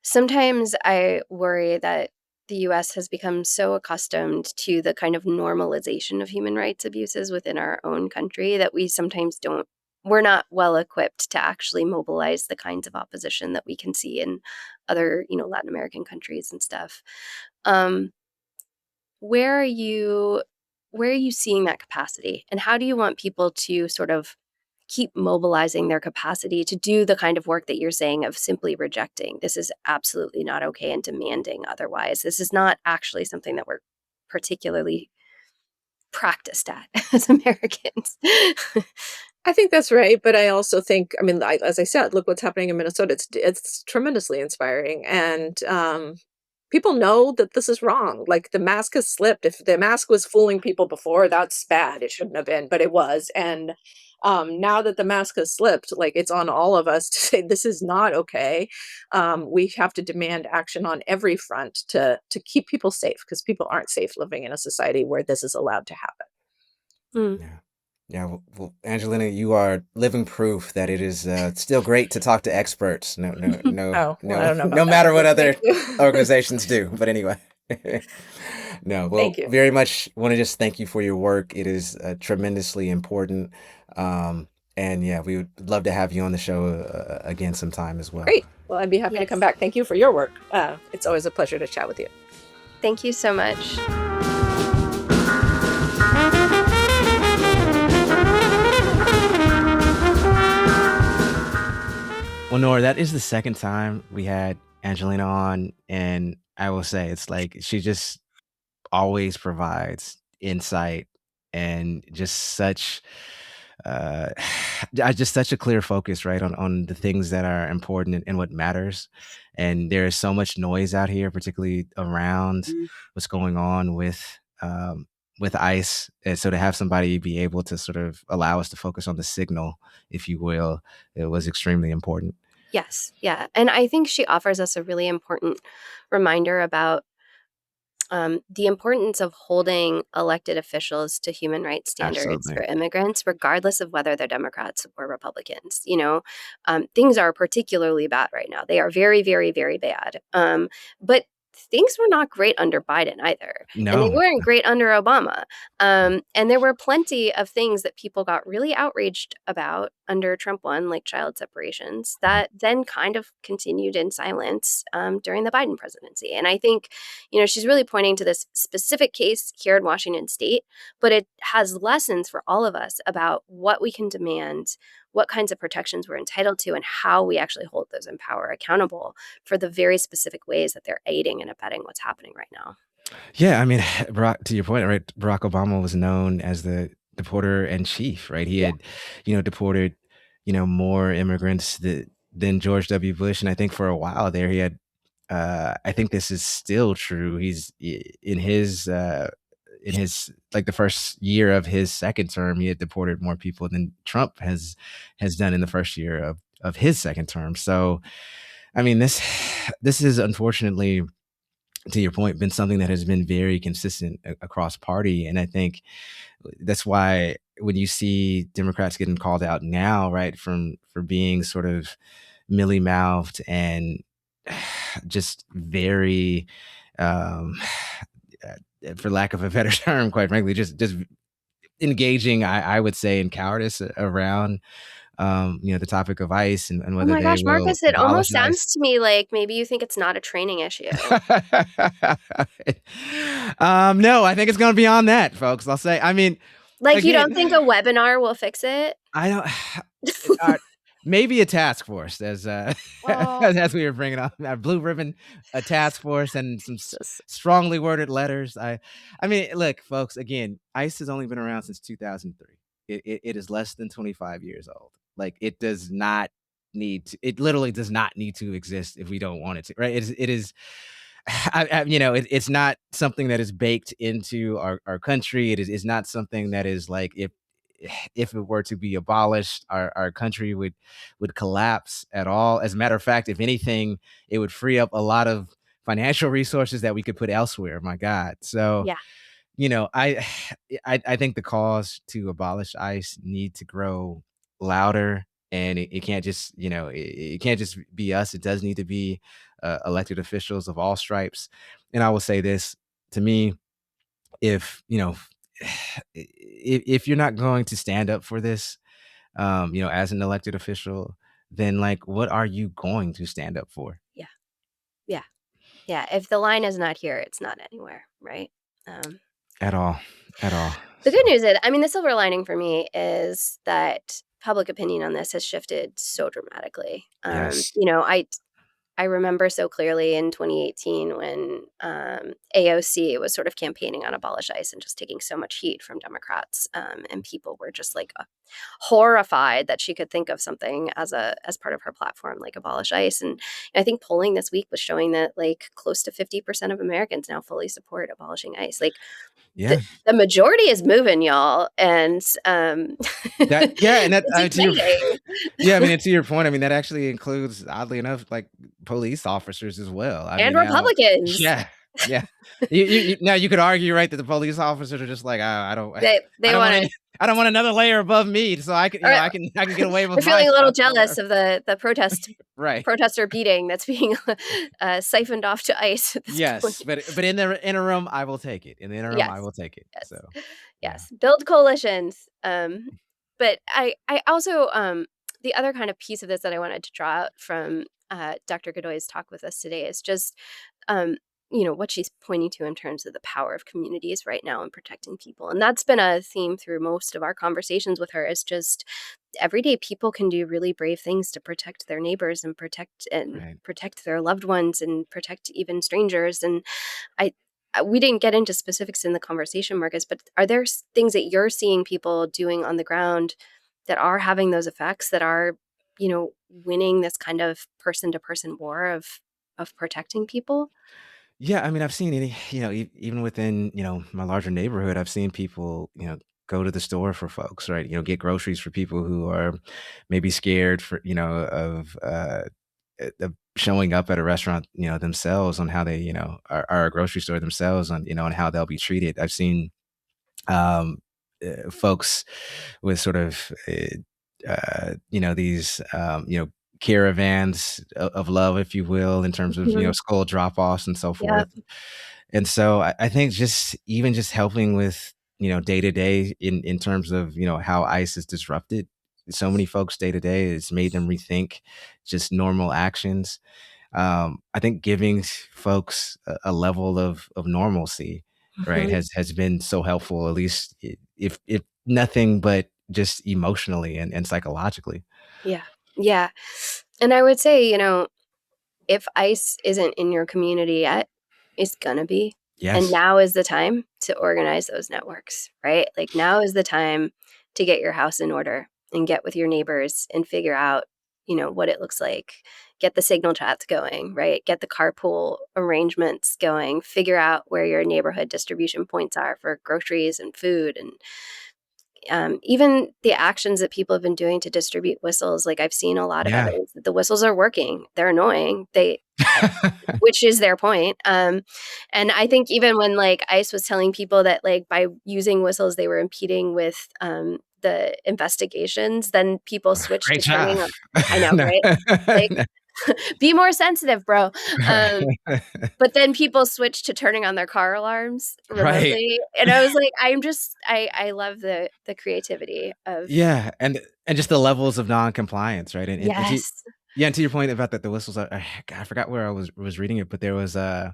Sometimes I worry that the US has become so accustomed to the kind of normalization of human rights abuses within our own country that we sometimes we're not well equipped to actually mobilize the kinds of opposition that we can see in other, Latin American countries and stuff. Um, where are you where are you seeing that capacity? And how do you want people to sort of keep mobilizing their capacity to do the kind of work that you're saying of simply rejecting. This is absolutely not okay and demanding otherwise. This is not actually something that we're particularly practiced at as Americans. I think that's right, but I also think, I mean, as I said, look what's happening in Minnesota. It's tremendously inspiring, and people know that this is wrong. Like the mask has slipped. If the mask was fooling people before, that's bad. It shouldn't have been, but it was. And now that the mask has slipped, like it's on all of us to say this is not okay. We have to demand action on every front to keep people safe because people aren't safe living in a society where this is allowed to happen. Mm. Yeah. Yeah, well, Angelina, you are living proof that it is still great to talk to experts. Oh, well, I don't know about No that, matter what but thank other you. organizations do. But anyway, no, Thank well, you. very much want to just thank you for your work. It is tremendously important. Um, and yeah, we would love to have you on the show again sometime as well. Great. Well, I'd be happy to come Yes. back. Thank you for your work. It's always a pleasure to chat with you. Thank you so much. Well, Nora, that is the second time we had Angelina on, and I will say it's like she just always provides insight and just such uh just such a clear focus, right, on the things that are important and what matters. And there is so much noise out here, particularly around Mm. what's going on with ICE. And so to have somebody be able to sort of allow us to focus on the signal, if you will, it was extremely important. Yes. Yeah. And I think she offers us a really important reminder about the importance of holding elected officials to human rights standards Absolutely. for immigrants, regardless of whether they're Democrats or Republicans. Things are particularly bad right now. They are very, very, very bad. But things were not great under Biden either, and they No. weren't great under Obama. And there were plenty of things that people got really outraged about under Trump one, like child separations, that then kind of continued in silence during the Biden presidency. And I think she's really pointing to this specific case here in Washington state, but it has lessons for all of us about what we can demand, what kinds of protections we're entitled to, and how we actually hold those in power accountable for the very specific ways that they're aiding and abetting what's happening right now. Yeah, I mean, Barack, to your point, right? Barack Obama was known as the deporter in chief, right? He Yeah. had, deported, more immigrants than George W. Bush, and I think for a while there, he had. I think this is still true. In his like the first year of his second term, he had deported more people than Trump has done in the first year of his second term. So, I mean, this is unfortunately, to your point, been something that has been very consistent across party. And I think that's why when you see Democrats getting called out now, right, for being sort of mealy mouthed and just very, um, for lack of a better term, quite frankly, just engaging, I would say, in cowardice around, the topic of ICE and Oh whether my they gosh, will Marcus, it abolish almost ICE. sounds to me like maybe you think it's not a training issue. No, I think it's going beyond that, folks. I'll say. I mean, Like, you again, don't think a webinar will fix it? I don't. Uh, maybe a task force, as Oh, as we were bringing up a blue ribbon, a task force, and some Jesus. strongly worded letters. I mean, look, folks. Again, ICE has only been around since 2003. It is less than 25 years old. Like it does not need to. It literally does not need to exist if we don't want it to. Right? It is. It's not something that is baked into our country. It's not something that is like if it were to be abolished, our country would collapse at all. As a matter of fact, if anything, it would free up a lot of financial resources that we could put elsewhere. My God. So, Yeah. I I think the cause to abolish ICE need to grow louder, and it can't just it can't just be us. It does need to be elected officials of all stripes. And I will say this, to me, if if you're not going to stand up for this, as an elected official, then like what are you going to stand up for? Yeah. Yeah. Yeah. If the line is not here, it's not anywhere, right? Um, At all, at all. the So good news is, I mean, the silver lining for me is that public opinion on this has shifted so dramatically. Yes. I remember so clearly in 2018 when AOC was sort of campaigning on abolish ICE and just taking so much heat from Democrats, and people were just like horrified that she could think of something as part of her platform like abolish ICE. And I think polling this week was showing that like close to 50% of Americans now fully support abolishing ICE. Like the, Yeah. the majority is moving, y'all, and That yeah, and that it's to your exciting. yeah, I mean, and to your point, I mean, that actually includes, oddly enough, like, police officers as well. I And mean, now Republicans. yeah, yeah. You now you could argue, right, that the police officers are just like, I don't I They don't want want to. any I don't want another layer above me so I can, I can get away with They're my feeling a little stuff or jealous whatever. of the Right. protester beating that's being siphoned off to ICE at this point. Yes, but in the interim, I will take it. In the interim, I Yes, will take it. yes, So, yeah. yes. Build coalitions. But I also the other kind of piece of this that I wanted to draw out from Dr. Godoy's talk with us today is just um, what she's pointing to in terms of the power of communities right now in protecting people, and that's been a theme through most of our conversations with her. Is just everyday people can do really brave things to protect their neighbors and Right. protect their loved ones and protect even strangers. And I we didn't get into specifics in the conversation, Marcus, but are there things that you're seeing people doing on the ground that are having those effects that are, winning this kind of person to person war of protecting people? Yeah, I mean, I've seen any, even within, my larger neighborhood, I've seen people, go to the store for folks, right? Get groceries for people who are maybe scared for, of showing up at a restaurant, themselves on how they, are a grocery store themselves on, on how they'll be treated. I've seen um, folks with sort of, these, caravans of love, if you will, in terms of, Mhm. school drop offs and so Yeah. forth. And so I think just even just helping with, day to day in terms of, how ICE is disrupted so many folks day to day, it's made them rethink just normal actions. I think giving folks a level of normalcy, right, Mhm. has been so helpful, at least if nothing but just emotionally and psychologically. Yeah. Yeah. And I would say, if ICE isn't in your community yet, it's gonna be. And Yes. now is the time to organize those networks, right? Like now is the time to get your house in order and get with your neighbors and figure out, what it looks like. Get the signal chats going, right? Get the carpool arrangements going. Figure out where your neighborhood distribution points are for groceries and food and even the actions that people have been doing to distribute whistles. Like I've seen a lot of Yeah. evidence that the whistles are working. They're annoying. Which is their point. And I think even when like ICE was telling people that like by using whistles they were impeding with the investigations, then people switched Great to job. turning on. I know, No. right? Like be more sensitive, bro. Um, but then people switched to turning on their car alarms Right. remotely, and I was like, I love the creativity of And just the levels of non-compliance, right? And to yes, yeah, and to your point about that the whistles are God, I forgot where I was reading it, but there was a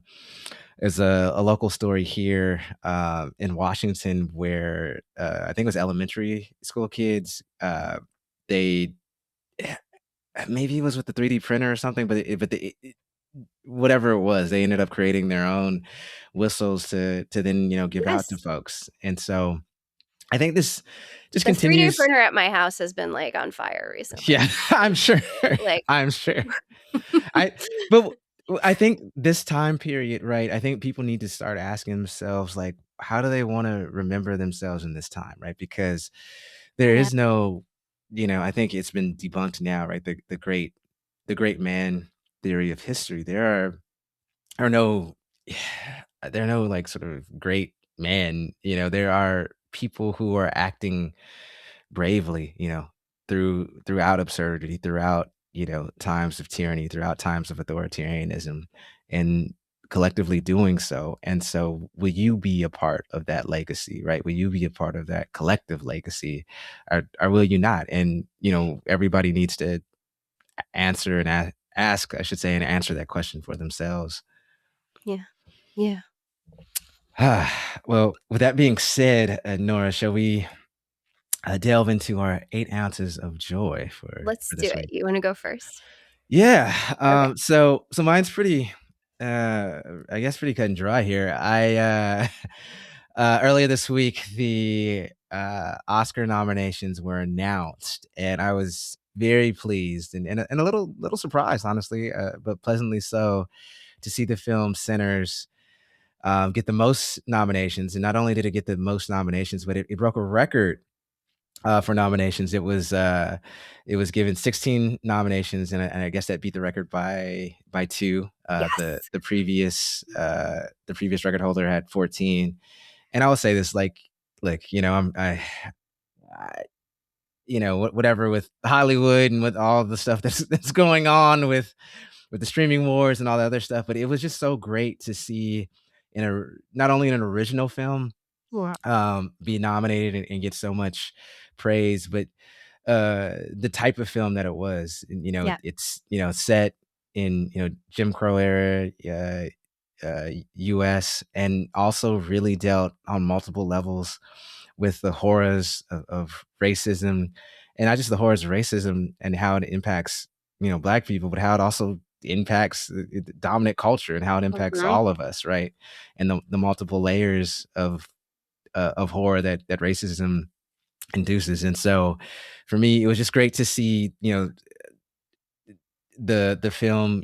local story here, in Washington where, I think it was elementary school kids, they maybe it was with the 3D printer or something, but whatever it was, they ended up creating their own whistles to then, give out to yes. folks. And so I think this just The 3D continues. printer at my house has been like on fire recently. Yeah, I'm sure. Like I'm sure. I but I think this time period, right? I think people need to start asking themselves, like, how do they want to remember themselves in this time, right? Because there yeah. is no, I think it's been debunked now, right? The great man theory of history. Are no there are no like sort of great men. There are people who are acting bravely, throughout absurdity, throughout, times of tyranny, throughout times of authoritarianism, and collectively doing so. And so, will you be a part of that legacy, right? Will you be a part of that collective legacy, or will you not? And everybody needs to answer and ask, I should say, and answer that question for themselves. Yeah. Yeah. Well, with that being said, Nora, shall we delve into our 8 ounces of joy Let's for do this it. week. You want to go first? Yeah. Okay. So mine's pretty, I guess, pretty cut and dry here. Earlier this week, the Oscar nominations were announced, and I was very pleased and a little surprised, honestly, but pleasantly so, to see the film Sinners get the most nominations. And not only did it get the most nominations, but it broke a record for nominations. It was given 16 nominations, and I guess that beat the record by two. Yes. The previous record holder had 14. And I will say this, like, I whatever with Hollywood and with all the stuff that's going on with the streaming wars and all the other stuff, but it was just so great to see not only in an original film Yeah. be nominated and get so much praise, but the type of film that it was. And, Yeah. it's set in Jim Crow era US, and also really dealt on multiple levels with the horrors of racism, and not just the horrors of racism and how it impacts Black people, but how it also impacts the dominant culture and how it impacts Mhm. all of us, right? And the multiple layers of horror that racism induces. And so for me, it was just great to see, the film,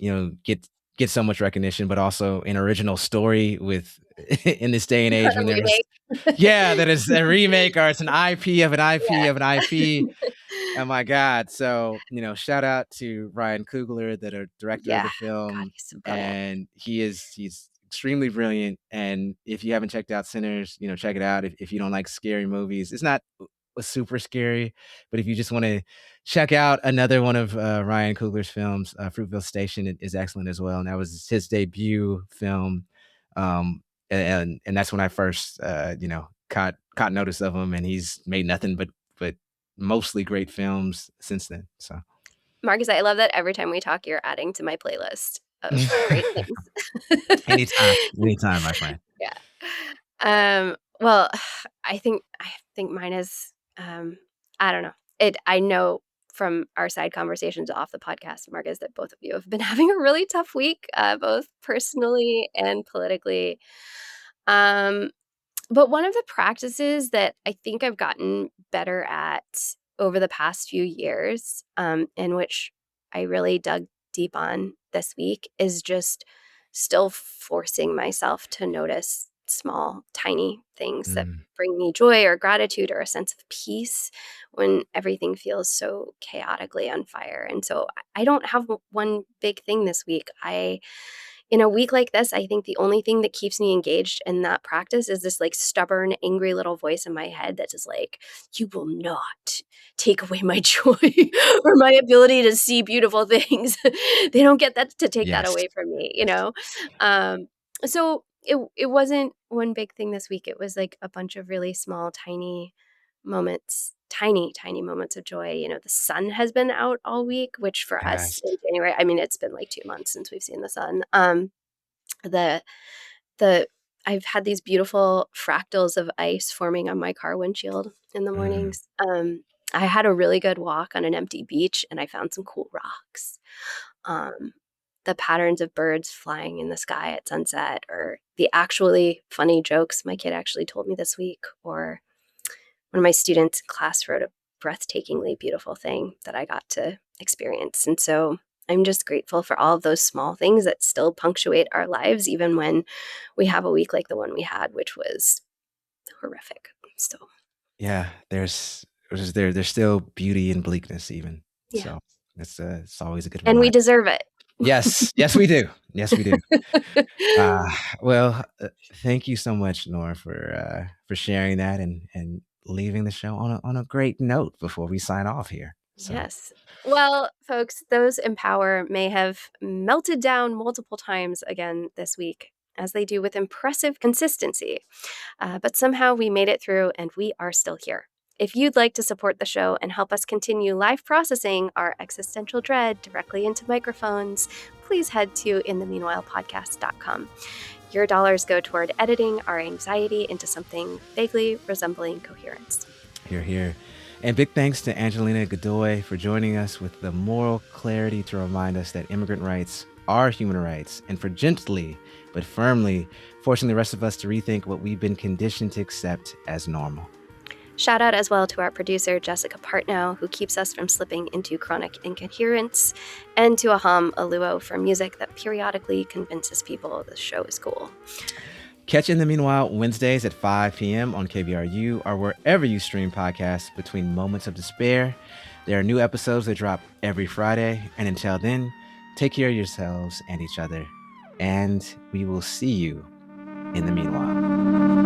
get so much recognition, but also an original story with in this day and age A when there's remake. that is a remake, or it's an IP of an IP Yeah. of an IP. Oh my God. So, shout out to Ryan Coogler, the director of Yeah. the God, film. he's so brilliant. And he's extremely brilliant. And if you haven't checked out Sinners, check it out. If you don't like scary movies, it's not super scary, but if you just want to check out another one of Ryan Coogler's films, Fruitvale Station is excellent as well. And that was his debut film. And that's when I first, caught notice of him, and he's made nothing but mostly great films since then. So Marcus, I love that every time we talk, you're adding to my playlist of great things. anytime, my friend. Yeah. Well, I think mine is, I don't know. I know from our side conversations off the podcast, Marcus, that both of you have been having a really tough week, both personally and politically. Um, but one of the practices that I think I've gotten better at over the past few years, in which I really dug deep on this week, is just still forcing myself to notice small, tiny things that Mm, bring me joy or gratitude or a sense of peace when everything feels so chaotically on fire. And so I don't have one big thing this week. In a week like this, I think the only thing that keeps me engaged in that practice is this like stubborn, angry little voice in my head that is like, you will not take away my joy or my ability to see beautiful things. They don't get that to take that yes. away from me, you know? Um, so it wasn't one big thing this week. It was like a bunch of really small, tiny moments, tiny, tiny moments of joy. The sun has been out all week, which for us Yes. in January, I mean, it's been like 2 months since we've seen the sun. The the I've had these beautiful fractals of ice forming on my car windshield in the Mm, mornings. I had a really good walk on an empty beach, and I found some cool rocks. Um, the patterns of birds flying in the sky at sunset, or the actually funny jokes my kid actually told me this week, or one of my students in class wrote a breathtakingly beautiful thing that I got to experience. And so I'm just grateful for all of those small things that still punctuate our lives, even when we have a week like the one we had, which was horrific. So, yeah, there's still beauty in bleakness even. yeah. So it's always a good And we reminder. deserve it. Yes, yes, we do. Yes, we do. Uh, well, thank you so much, Nora, for sharing that and leaving the show on a great note before we sign off here. So Yes. Well, folks, those in power may have melted down multiple times again this week, as they do with impressive consistency. But somehow we made it through and we are still here. If you'd like to support the show and help us continue live processing our existential dread directly into microphones, please head to inthemeanwhilepodcast.com. Your dollars go toward editing our anxiety into something vaguely resembling coherence. here. And big thanks to Angelina Godoy for joining us with the moral clarity to remind us that immigrant rights are human rights, and for gently but firmly forcing the rest of us to rethink what we've been conditioned to accept as normal. Shout out as well to our producer, Jessica Partnow, who keeps us from slipping into chronic incoherence, and to Aham Aluo for music that periodically convinces people the show is cool. Catch In the Meanwhile Wednesdays at 5 p.m. on KVRU or wherever you stream podcasts between moments of despair. There are new episodes that drop every Friday. And until then, take care of yourselves and each other. And we will see you in the meanwhile.